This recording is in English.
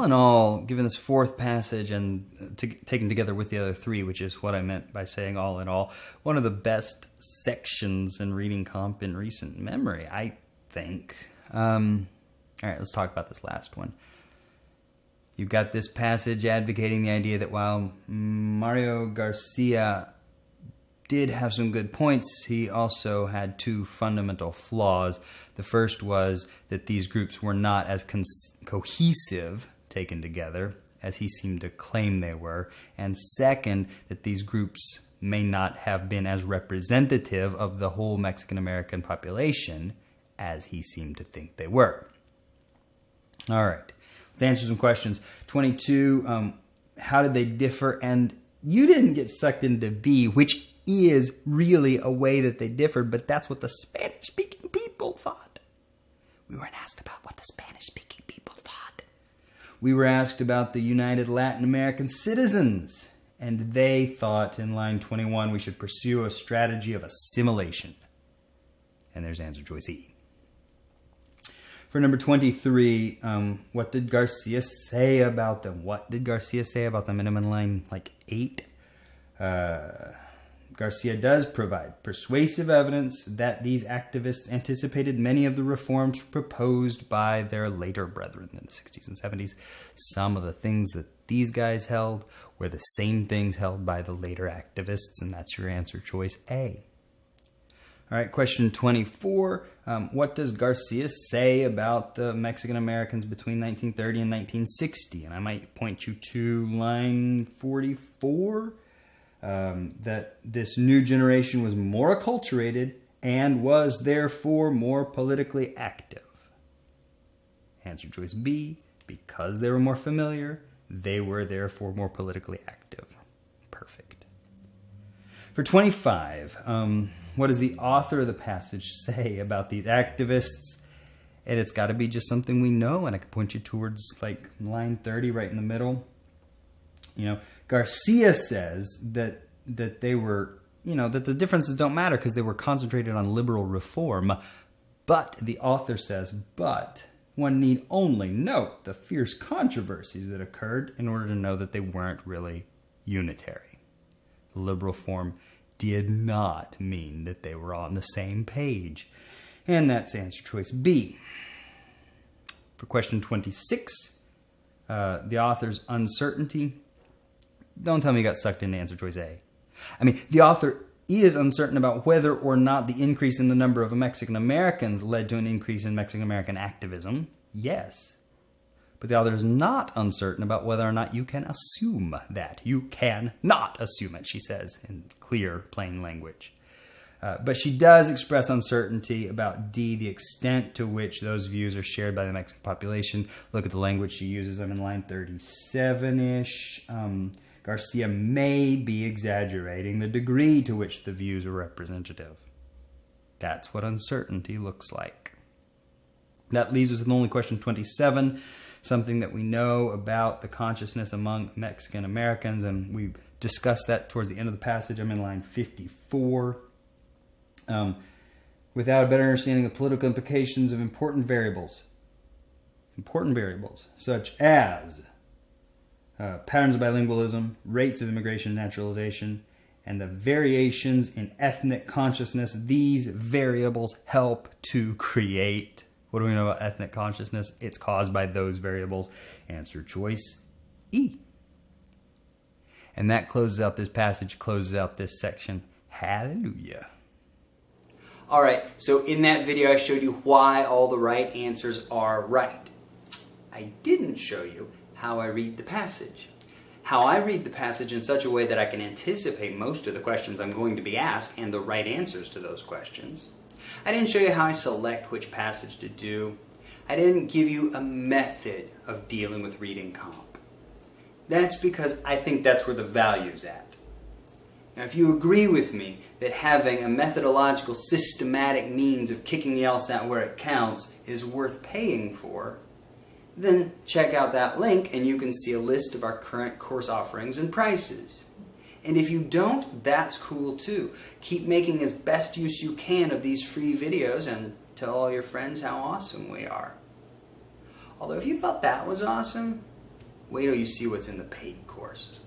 in all, given this fourth passage and taken together with the other three, which is what I meant by saying all in all, one of the best sections in Reading Comp in recent memory, I think. All right, let's talk about this last one. You've got this passage advocating the idea that while Mario Garcia did have some good points, he also had two fundamental flaws. The first was that these groups were not as cohesive, taken together, as he seemed to claim they were. And second, that these groups may not have been as representative of the whole Mexican-American population as he seemed to think they were. All right, let's answer some questions. 22, how did they differ? And you didn't get sucked into B, which is really a way that they differed, but that's what the Spanish-speaking people thought. We weren't asked about what the Spanish-speaking people thought. We were asked about the United Latin American Citizens, and they thought in line 21 we should pursue a strategy of assimilation. And there's answer choice E. For number 23, what did Garcia say about them? What did Garcia say about them? And I'm in line like 8. Garcia does provide persuasive evidence that these activists anticipated many of the reforms proposed by their later brethren in the 60s and 70s. Some of the things that these guys held were the same things held by the later activists, and that's your answer choice A. All right, question 24. What does Garcia say about the Mexican Americans between 1930 and 1960? And I might point you to line 44. That this new generation was more acculturated and was therefore more politically active. Answer choice B, because they were more familiar, they were therefore more politically active. Perfect. For 25, what does the author of the passage say about these activists? And it's got to be just something we know, and I can point you towards like line 30 right in the middle. You know, Garcia says that they were, that the differences don't matter because they were concentrated on liberal reform. But the author says, but one need only note the fierce controversies that occurred in order to know that they weren't really unitary. The liberal form did not mean that they were on the same page. And that's answer choice B. For question 26, the author's uncertainty. Don't tell me you got sucked into answer choice A. I mean, the author is uncertain about whether or not the increase in the number of Mexican Americans led to an increase in Mexican American activism. Yes. But the author is not uncertain about whether or not you can assume that. You cannot assume it, she says in clear, plain language. But she does express uncertainty about D, the extent to which those views are shared by the Mexican population. Look at the language she uses. I'm in line 37-ish. Garcia may be exaggerating the degree to which the views are representative. That's what uncertainty looks like. That leaves us with only question 27, something that we know about the consciousness among Mexican Americans, and we discussed that towards the end of the passage. I'm in line 54. Without a better understanding of the political implications of important variables, such as patterns of bilingualism, rates of immigration and naturalization, and the variations in ethnic consciousness, these variables help to create. What do we know about ethnic consciousness? It's caused by those variables. Answer choice E. And that closes out this passage, closes out this section. Hallelujah. All right, so in that video I showed you why all the right answers are right. I didn't show you how I read the passage. How I read the passage in such a way that I can anticipate most of the questions I'm going to be asked and the right answers to those questions. I didn't show you how I select which passage to do. I didn't give you a method of dealing with reading comp. That's because I think that's where the value's at. Now, if you agree with me that having a methodological, systematic means of kicking the LSAT where it counts is worth paying for, then check out that link and you can see a list of our current course offerings and prices. And if you don't, that's cool too. Keep making as best use you can of these free videos and tell all your friends how awesome we are. Although if you thought that was awesome, Wait till you see what's in the paid courses.